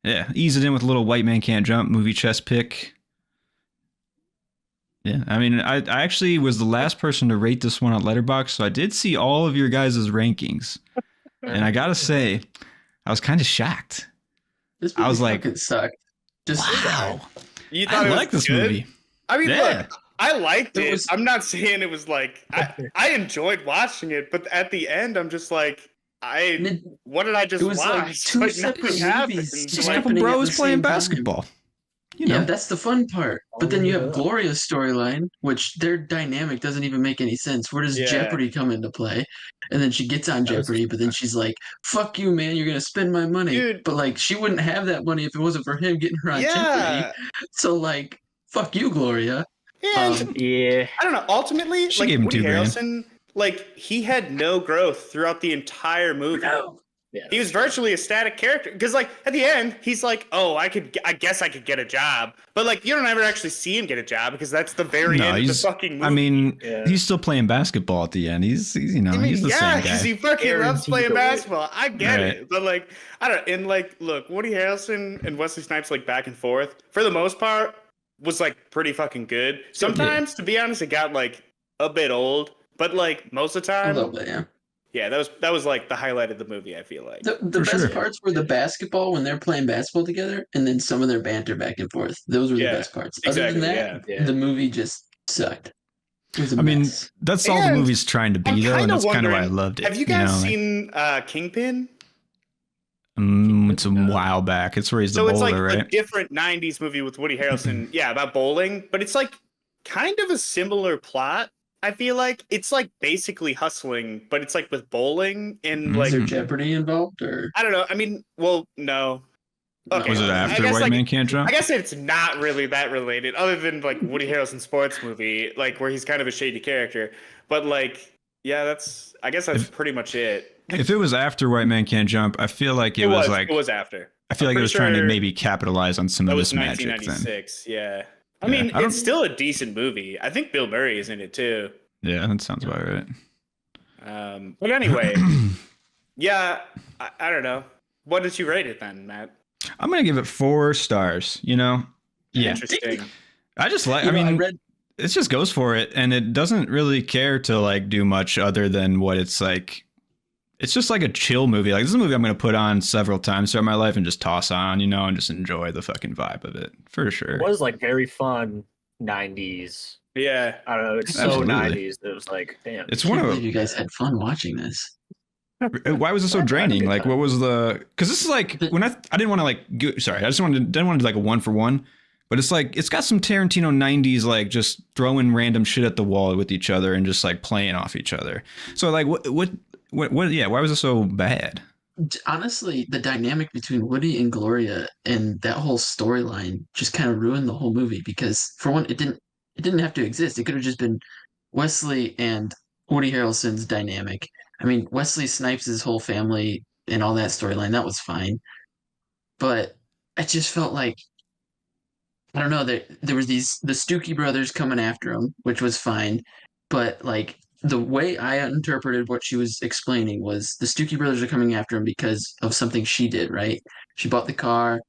Yeah, ease it in with a little White Man Can't Jump movie chess pick. Yeah, I mean, I actually was the last person to rate this one on Letterboxd, so I did see all of your guys' rankings, and I gotta say, I was kind of shocked. This I movie was like, fucking sucked. Just wow, You I thought it like was this good? movie. I mean, Yeah. look, I liked It it. was- I'm not saying it was like I enjoyed watching it, but at the end, I'm just like, it, what did I just it was watch? like two Like separate nothing happened. movies Just a Like, couple happening at bros the playing same time. basketball. You know, Yeah, that's the fun part. But then you have Gloria's storyline, which their dynamic doesn't even make any sense. Where does Yeah. Jeopardy come into play? And then she gets on That was- Jeopardy, but then she's like, "Fuck you, man! You're gonna spend my money." Dude. But like, she wouldn't have that money if it wasn't for him getting her on yeah, Jeopardy. So like, fuck you, Gloria. and Yeah. I don't know. Ultimately, She like gave him Woody $2,000. Harrelson, like he had no growth throughout the entire movie. No. Yeah. He was virtually a static character because, like, at the end, he's like, "Oh, I guess I could get a job," but like, you don't ever actually see him get a job because that's the very end of the fucking movie. I mean, Yeah. he's still playing basketball at the end. He's you know, he's the same because guy. he fucking loves Guaranteed playing to win. basketball. I get Right. it, but like, I don't. And like, look, Woody Harrelson and Wesley Snipes like back and forth for the most part was like pretty fucking good. Sometimes, to be honest, it got like a bit old, but like most of the A time, little bit, yeah. yeah, that was like the highlight of the movie. I feel like. The For best sure. parts were the basketball when they're playing basketball together, and then some of their banter back and forth. Those were Yeah, the best parts. exactly, Other than that, yeah. the movie just sucked. It was a I mean, mess. that's all the And movie's trying to I'm be, though, and kinda that's kind of why I wondering, loved it. Have you guys know, like, seen Kingpin? it's a while back. It's where he's the So it's like bowler, a right? different '90s movie with Woody Harrelson. Yeah, about bowling, but it's like kind of a similar plot. I feel like it's like basically hustling, but it's like with bowling and Mhm. like Is there Jeopardy involved, or I don't know. I mean, well, no. Okay, Was it I after guess, White like, Man Can't Jump? I guess it's not really that related, other than like Woody Harrelson's sports movie, like where he's kind of a shady character. But like, yeah, I guess that's pretty much it. If it was after White Man Can't Jump, I feel like it was like it was after. I feel I'm like it was pretty trying to sure maybe capitalize on some That of was this magic. Then 1996. Yeah. I Yeah, mean, I don't- it's still a decent movie. I think Bill Murray is in it too. yeah, that sounds about right. But anyway, yeah, I don't know. What did you rate it then, Matt? I'm gonna give it 4 stars. You know, yeah. Interesting. I just like. You I know, mean, read it just goes for it, and it doesn't really care to like do much other than what it's like. It's just like a chill movie. Like, this is a movie I'm gonna put on several times throughout my life and just toss on, you know, and just enjoy the fucking vibe of it for sure. It was like very fun 90s. Yeah. I don't know. It's so Absolutely. 90s. It was like, damn. It's I one can't of believe you guys had fun watching this. Why was it so I had a draining? good Like, time. what was the? Because this is like when I didn't want to like. Sorry, I just didn't want to do like a 1 for 1. But it's like it's got some Tarantino 90s like just throwing random shit at the wall with each other and just like playing off each other. So like what? Yeah, why was it so bad? Honestly, the dynamic between Woody and Gloria and that whole storyline just kind of ruined the whole movie because for one, it didn't have to exist. It could have just been Wesley and Woody Harrelson's dynamic. I mean, Wesley Snipes' whole family and all that storyline, that was fine. But I just felt like I don't know, there was the Stookie brothers coming after him, which was fine. But like the way I interpreted what she was explaining was the Stookie brothers are coming after him because of something she did, right? She bought the car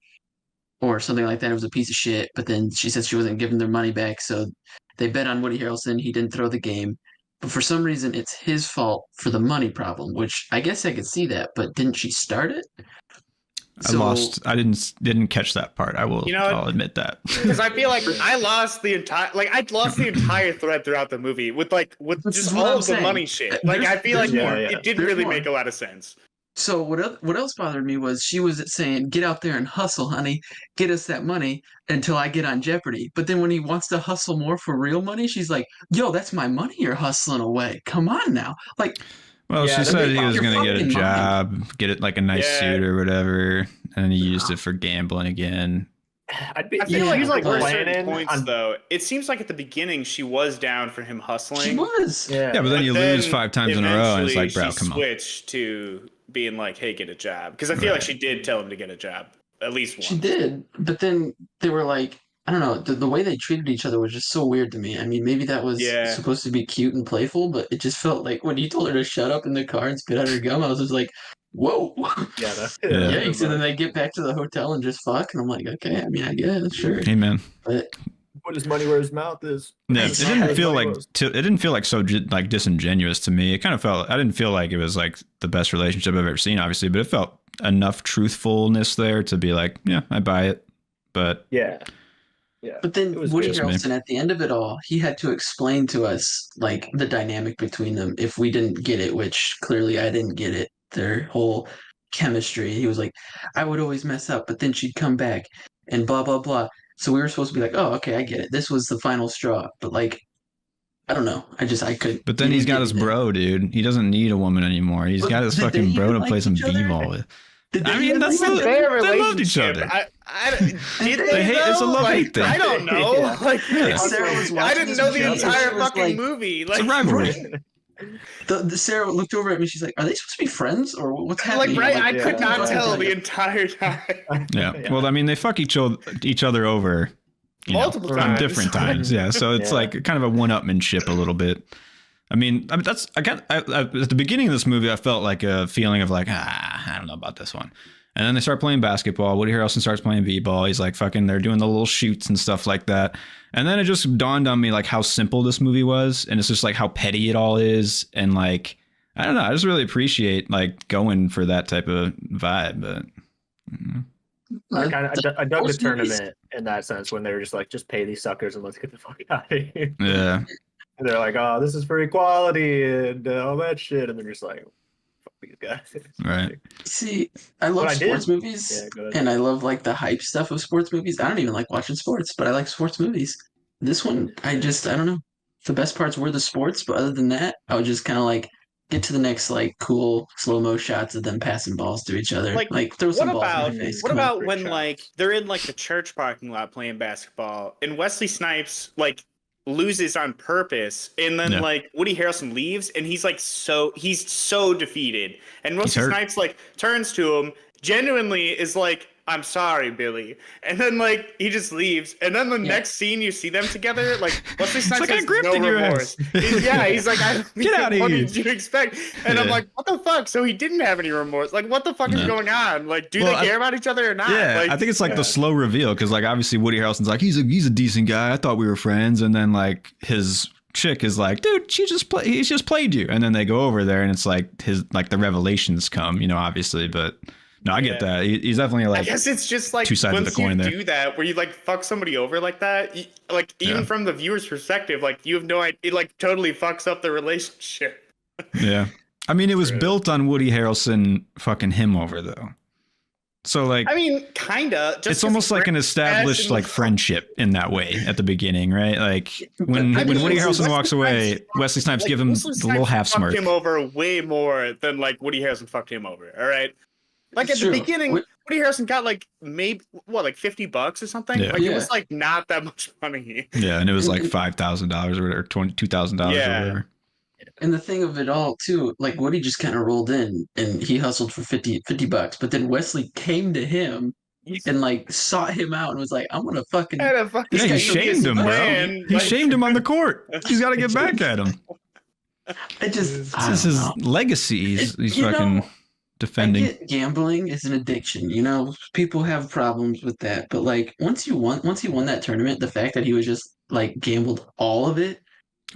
or something like that. It was a piece of shit, but then she said she wasn't giving their money back, so they bet on Woody Harrelson. He didn't throw the game. But for some reason, it's his fault for the money problem, which I guess I could see that. But didn't she start it? I lost. I didn't catch that part. I will. You know what? I'll admit that. Because I feel like I lost the entire thread throughout the movie with This just is what all I'm of the saying. money shit. Like I feel like There's- it didn't There's really more. make a lot of sense. So what else bothered me was she was saying, "Get out there and hustle, honey. Get us that money until I get on Jeopardy." But then when he wants to hustle more for real money, she's like, "Yo, that's my money you're hustling away. Come on now." Like, Well, Yeah, she that said made he was your going to get a fucking job, get it like a nice Yeah. suit or whatever, and then he used it for gambling again. I'd be, I feel Yeah, like he's like but- we're certain planning points on- though. It seems like at the beginning she was down for him hustling. she was. Yeah. Yeah, but then you lose 5 times in a row, and it's like, bro, eventually come on. she switched to being like, "Hey, get a job," because I feel like Right. she did tell him to get a job at least once. She did. But then they were like, I don't know, the way they treated each other was just so weird to me. I mean, maybe that was Yeah. supposed to be cute and playful, but it just felt like when he told her to shut up in the car and spit out her gum, I was just like, whoa. Yeah, Yikes. And then they get back to the hotel and just fuck. And I'm like, okay, I mean, I guess, sure. Hey, man. But put his money where his mouth is. Yeah, it Exactly. didn't feel like it didn't feel like so like disingenuous to me. It kind of felt I didn't feel like it was like the best relationship I've ever seen, obviously, but it felt enough truthfulness there to be like, yeah, I buy it. But Yeah. But then It was Woody just me. Harrelson, at the end of it all, he had to explain to us like the dynamic between them if we didn't get it, which clearly I didn't get it. Their whole chemistry. He was like, I would always mess up, but then she'd come back and blah blah blah. So we were supposed to be like, oh, okay, I get it. This was the final straw. But like, I don't know. I couldn't. But then he's got his bro, dude. He doesn't need a woman anymore. He's got his Did they fucking bro even to like play some each other? b-ball with. Did they I mean, even that's like the- each Their other? they loved each relationship. other. Did They they? hate- though? it's a love-hate thing. I don't know. Yeah. Like, Yeah. Sarah was I watching didn't this know with the me, and entire she was fucking like- movie. It's a Like, rivalry. The Sarah looked over at me. She's like, "Are they supposed to be friends or what's happening?" right, I'm I like, could yeah. not "Fucking tell the you." entire time. Yeah. Well, I mean, they fuck each other over, Multiple on times. different times. Yeah. So it's Yeah. like kind of a one-upmanship a little bit. I mean, at the beginning of this movie, I felt like a feeling of like, I don't know about this one. And then they start playing basketball. Woody Harrelson starts playing b-ball. He's like fucking, they're doing the little shoots and stuff like that. And then it just dawned on me like how simple this movie was. And it's just like how petty it all is. And like, I don't know. I just really appreciate like going for that type of vibe. But I dug the Most movies- tournament in that sense when they were just like, just pay these suckers and let's get the fuck out of here. yeah. And they're like, oh, this is for equality and all that shit. And they're just like, fuck these guys. Right. See, I love What I did- sports movies, Yeah, go ahead. and I love like the hype stuff of sports movies. I don't even like watching sports, but I like sports movies. This one, I don't know. The best parts were the sports, but other than that, I would just kind of like get to the next like cool slow-mo shots of them passing balls to each other. Like, throw some What balls about in my face. what Come on. about Great when shot. like they're in like the church parking lot playing basketball and Wesley Snipes like loses on purpose and then Yeah. like Woody Harrelson leaves and he's so defeated and Wesley hurt. Snipes like turns to him genuinely is like, I'm sorry, Billy. And then like he just leaves. And then the next scene you see them together, like Wesley Snipes like, I has gripped no in your remorse. ass. He's like, Get outta what here. did you expect? And I'm Yeah. like, what the fuck? So he didn't have any remorse. Like, what the fuck is No. going on? Like, do Well, they care about each other or not? Yeah, Like, I think it's like the slow reveal because like obviously Woody Harrelson's like he's a decent guy. I thought we were friends, and then like his chick is like, dude, he's just played you, and then they go over there and it's like his like the revelations come, obviously. But no, I get Yeah. that. He's definitely I like guess it's just like two sides of once the coin you there. do that, where you like fuck somebody over like that, like even Yeah. from the viewer's perspective, like you have no idea, it like totally fucks up the relationship. yeah. I mean, it was True. built on Woody Harrelson fucking him over though. So like I mean, kinda. Just it's almost like an established passion like was- friendship in that way at the beginning, right? Like when I mean, Woody Wesley Harrelson walks away, Snipes- Wesley Snipes like, give him Wesley the little Snipes half smirk. Fucked him over way more than like Woody Harrelson fucked him over. All right. Like It's at the true. beginning, Woody- Woody Harrelson got like maybe like $50 or something. Yeah. Like it Yeah. was like not that much money. Yeah, and it was like And- $5,000 or whatever, $22,000 Yeah. or whatever. And the thing of it all too, like Woody just kind of rolled in and he hustled for 50 bucks, but then Wesley came to him and like sought him out and was like, I'm gonna fucking Had a fucking Yeah, he guy's gonna shamed him, bro. plan, He like- shamed him on the court. He's got to get back at him. I just This I is don't his know. legacy. He's You fucking know, I defending. get gambling is an addiction. People have problems with that. But like once he won that tournament, the fact that he was just like gambled all of it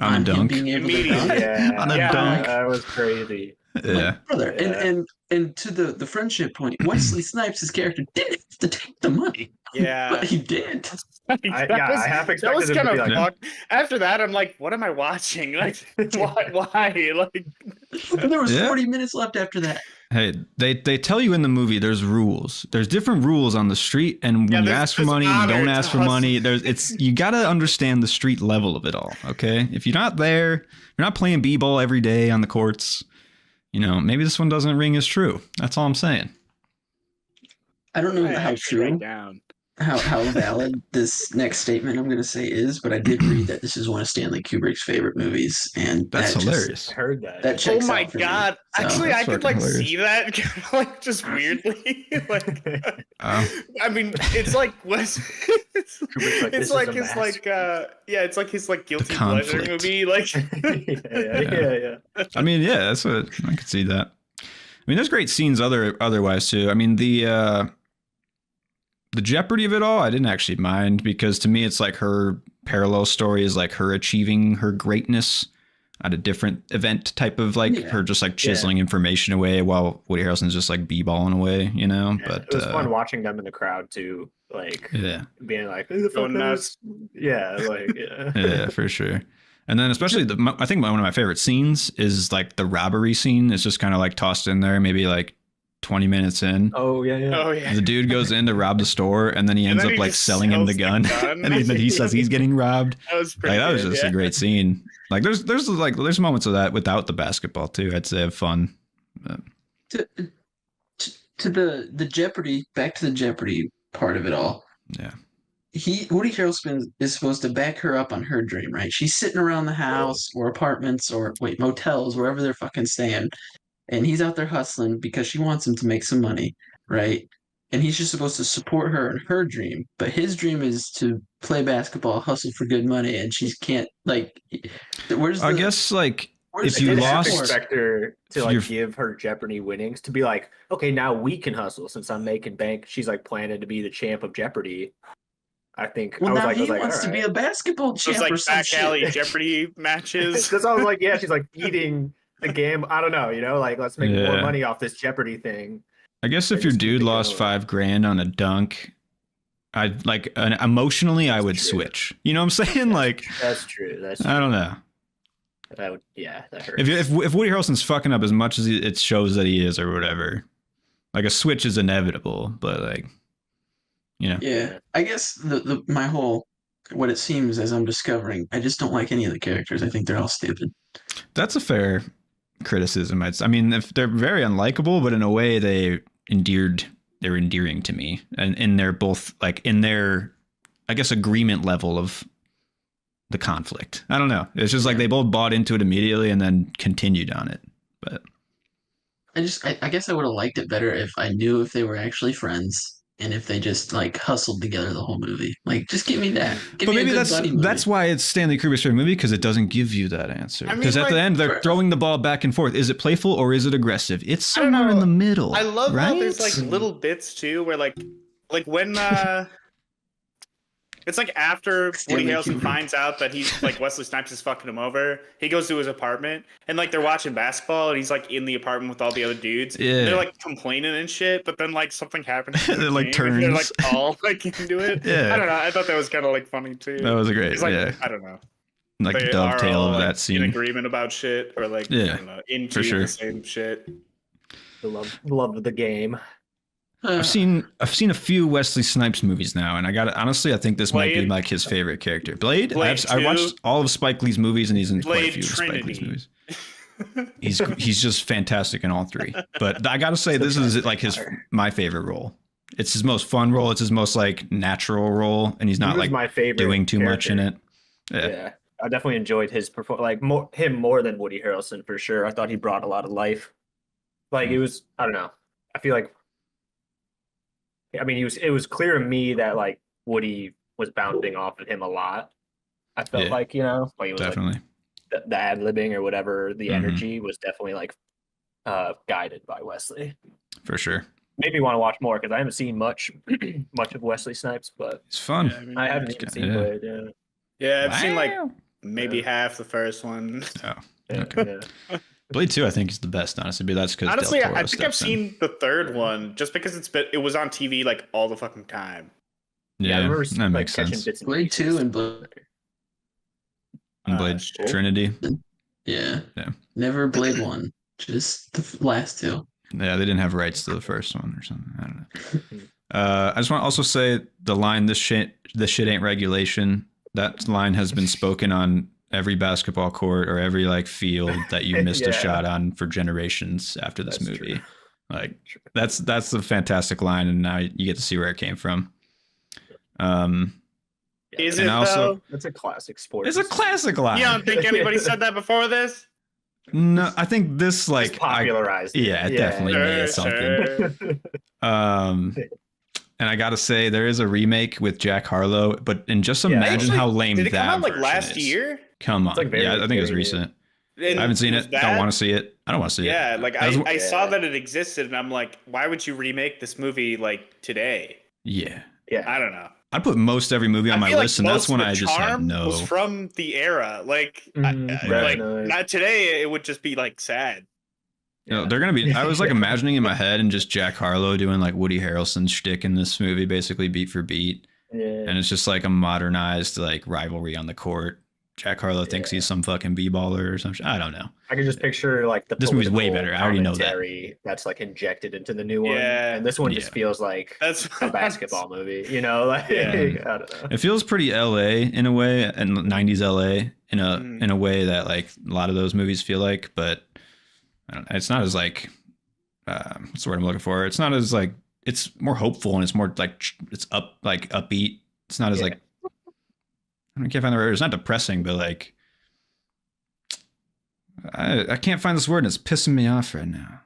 On a him dunk. being able to Immediately. dunk. Yeah, On a yeah, dunk. that was crazy. Yeah. Brother, Yeah. and to the friendship point, Wesley Snipes' character didn't have to take the money, Yeah. but he did. That I half that expected was him to kind be of like, fucked. After that, I'm like, what am I watching? Like, why? Like, There was Yeah. 40 minutes left after that. Hey, they tell you in the movie there's rules. There's different rules on the street, and Yeah, when you there's- ask for there's money, you honor don't to ask for hustle. money. You gotta understand the street level of it all. Okay, if you're not there, you're not playing b-ball every day on the courts. Maybe this one doesn't ring as true. That's all I'm saying. I don't know I how actually write true, down. how valid this next statement I'm going to say is, but I did read that this is one of Stanley Kubrick's favorite movies, and That's that just- hilarious. I heard that. that Oh checks my out for me. god! So, Actually, that's I could fucking like hilarious. see that, like just weirdly. Like, Oh, I mean, it's like Wes. It's Kubrick's like, it's "This like is a his like it's like his like guilty pleasure conflict. movie. Like, yeah. I mean, yeah, that's what I could see that. mean, there's great scenes otherwise too. I mean, the jeopardy of it all, I didn't actually mind, because to me, it's like her parallel story is like her achieving her greatness at a different event type of like her just like chiseling information away while Woody Harrelson's just like b-balling away, you know. Yeah, but it was fun watching them in the crowd too, like being like, who the fuck knows? Yeah, like yeah, for sure. And then especially I think one of my favorite scenes is like the robbery scene. It's just kind of like tossed in there, maybe like 20 minutes in. Oh yeah. The dude goes in to rob the store, and then he ends up like selling him the gun. And then he says he's getting robbed. That was pretty that was good, just a great scene. Like there's moments of that without the basketball too. I'd say have fun. But. To the Jeopardy, back to the Jeopardy part of it all. Yeah. Woody Harrelson is supposed to back her up on her dream, right? She's sitting around the house or apartments or motels, wherever they're fucking staying. And he's out there hustling because she wants him to make some money, right? And he's just supposed to support her in her dream. But his dream is to play basketball, hustle for good money, and she can't, like, I guess, like, if you lost... expect her to, like, give her Jeopardy winnings to be like, okay, now we can hustle since I'm making bank. She's, like, planning to be the champ of Jeopardy. I think. Well, now he wants to be a basketball champ or some back alley shit. Jeopardy matches. That's I was like, yeah, she's like eating the game. I don't know, you know, like let's make more money off this Jeopardy thing. I guess if your dude lost $5,000 on a dunk, I'd like emotionally I would switch. You know what I'm saying? Like that's true. That's true. I don't know. That would, that hurts. If Woody Harrelson's fucking up as much as it shows that he is or whatever, like a switch is inevitable. But like. Yeah, I guess my whole what it seems as I'm discovering, I just don't like any of the characters. I think they're all stupid. That's a fair criticism. I mean, if they're very unlikable, but in a way they're endearing to me, and they're both like in their, I guess, agreement level of the conflict. I don't know. It's just like they both bought into it immediately and then continued on it. But I guess I would have liked it better if I knew if they were actually friends. And if they just like hustled together the whole movie, like just give me that. But maybe that's why it's Stanley Kubrick's favorite movie, because it doesn't give you that answer. Because at the end they're throwing the ball back and forth. Is it playful or is it aggressive? It's somewhere in the middle. I love how right? there's like little bits too, where like when it's like after Woody Harrelson finds out that he's like Wesley Snipes is fucking him over, he goes to his apartment and like they're watching basketball and he's like in the apartment with all the other dudes. Yeah. And they're like complaining and shit, but then like something happens. They're like turns. They're like all like into it. Yeah. I don't know. I thought that was kind of like funny too. That was great. Like, yeah. I don't know. Like the dovetail all, of like, that scene. In agreement about shit or like I don't know, into the same shit. The love of the game. I've seen a few Wesley Snipes movies now, and honestly, I think this might be like his favorite character. Blade I watched all of Spike Lee's movies, and he's in quite a few of Spike Lee's movies. He's just fantastic in all three. But I gotta say, this is like my favorite role. It's his most fun role. It's his most like natural role, and he's not like my favorite doing too much in it. Yeah, I definitely enjoyed his performance. Like more than Woody Harrelson for sure. I thought he brought a lot of life. Like it was, I don't know. I feel like. I mean, it was clear to me that like Woody was bouncing off of him a lot. I felt like, you know, like it was definitely like the ad-libbing or whatever, the energy was definitely like guided by Wesley. For sure. Made me want to watch more because I haven't seen much of Wesley Snipes, but it's fun. Yeah, I mean, I haven't even seen Blade. Yeah, I've seen like maybe half the first one. Oh, okay. Blade 2, I think, is the best, honestly. But that's because honestly, I think I've seen the third one just because it was on TV like all the fucking time. Yeah, I remember that makes sense. Blade 2 and Blade. Blade Trinity. Yeah. Never Blade 1. Just the last two. Yeah, they didn't have rights to the first one or something. I don't know. I just want to also say the line "this shit ain't regulation." That line has been spoken on every basketball court or every like field that you missed a shot on for generations after this movie. True. Like that's a fantastic line, and now you get to see where it came from. Is it though? It's a classic sport. It's a classic line. You don't think anybody said that before this? No, I think this like just popularized. it definitely made something. And I gotta say, there is a remake with Jack Harlow, but just imagine how lame that. Did it come out like last year? Come on, I think it was recent. I haven't seen it. Don't want to see it. I don't want to see it. Yeah, like That was- I saw that it existed, and I'm like, why would you remake this movie like today? yeah. Yeah. I don't know. I'd put most every movie on I my feel like list, and that's most when of the I just have charm no. was from the era. Like, Mhm, like definitely. not today. It would just be like sad. You know, they're gonna be. I was like imagining in my head and just Jack Harlow doing like Woody Harrelson shtick in this movie, basically beat for beat, Yeah. and it's just like a modernized like rivalry on the court. Jack Harlow thinks he's some fucking b-baller or something. I don't know. I can just picture like the This movie's way political better. I already know that. commentary that's like injected into the new one. Yeah. And this one Yeah. just feels like That's a basketball movie, you know? Like Yeah. I don't know. It feels pretty LA in a way, and 90s LA Mm. in a way that like a lot of those movies feel like, but I don't know, it's not as like what's the word I'm looking for? It's not as like it's more hopeful and it's more like it's upbeat. It's not as like I can't find the word. It's not depressing, but like I can't find this word and it's pissing me off right now.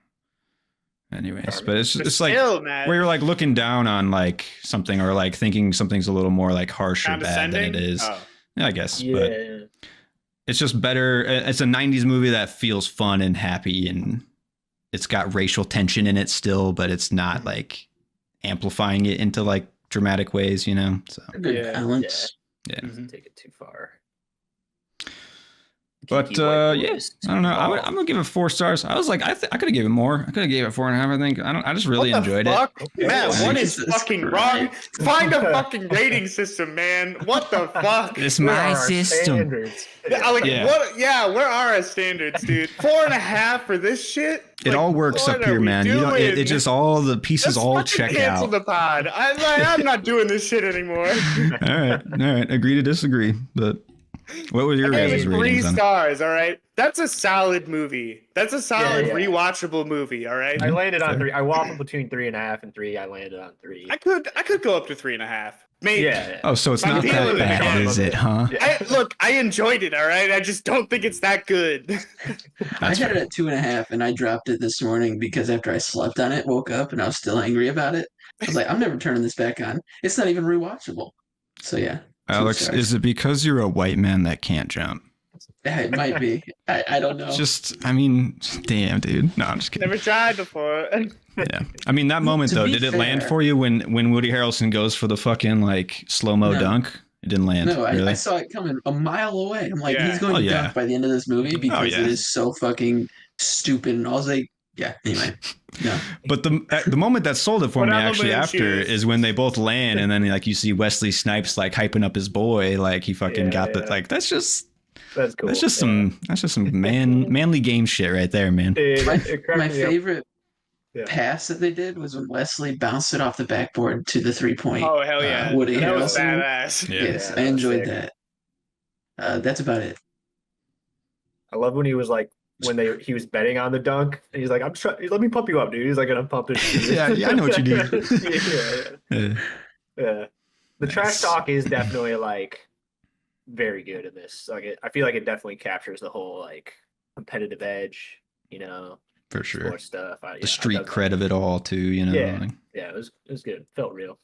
Anyways, but it's like still, man, where you're like looking down on like something or like thinking something's a little more like harsh or bad than it is. Oh. Yeah, I guess. Yeah. But it's just better. It's a 90s movie that feels fun and happy, and it's got racial tension in it still, but it's not like amplifying it into like dramatic ways, you know? So, A good Yeah. balance. yeah. Mhm. Take it too far. But Geeky white yeah, boys. I don't know. I'm gonna give it 4 stars. I was like, I could have gave it more. I could have gave it 4.5. I think. I just really What the enjoyed it. fuck? Man, what is Jesus fucking Christ. wrong? Find a fucking rating system, man. What the fuck? It's Where my are our system. standards? Yeah, like, Yeah. what? Yeah, where are our standards, dude? 4.5 for this shit? It all works what up are here, we man. You don't. It doing? just all the pieces Let's all fucking check cancel out. the pod. I'm not doing this shit anymore. All right. Agree to disagree. But what were your I gave it 3 ratings on it? stars. All right, that's a solid movie. That's a solid Yeah. rewatchable movie. All right, I landed on Fair. 3. I waffled between 3.5 and 3. I landed on 3. I could go up to 3.5. Maybe. Yeah. Oh, so it's I'm not that feeling it, bad, man. is it? Huh? Look, I enjoyed it. All right, I just don't think it's that good. I had it at 2.5 and I dropped it this morning because after I slept on it, woke up and I was still angry about it. I was like, I'm never turning this back on. It's not even rewatchable. So yeah. 2 Alex, stars. is it because you're a white man that can't jump? Yeah, it might be. I don't know. I mean, damn, dude. No, I'm just kidding. Never tried before. Yeah. I mean, that moment, To though, be did it land fair- for you when Woody Harrelson goes for the fucking, like, slow-mo No. dunk? It didn't land, No, really? I saw it coming a mile away. I'm like, Yeah. he's going Oh, to yeah. dunk by the end of this movie because yeah. it is so fucking stupid. And all they, yeah. Anyway, no. But the moment that sold it for Put me on the actually moon after shoes. is when they both land, and then, like, you see Wesley Snipes, like, hyping up his boy, like, he fucking Yeah, got the, yeah. like, that's just That's some manly game shit right there, man. My cracked me up. favorite Yeah. pass that they did was when Wesley bounced it off the backboard to the 3-point. Oh hell yeah, Woody that was Harrelson. badass. Yeah. Yes, Yeah, I that was enjoyed sick. that. That's about it. I love when he was like he was betting on the dunk and he's like, I'm trying, let me pump you up, dude. He's like gonna pump his shoes. Yeah, I know what you need. yeah. Yeah. The trash Nice. talk is definitely like very good in this. Like I feel like it definitely captures the whole like competitive edge, you know, For sure. sports stuff. The street cred of it all, too, you know? Yeah. like- Yeah, it was good. Felt real.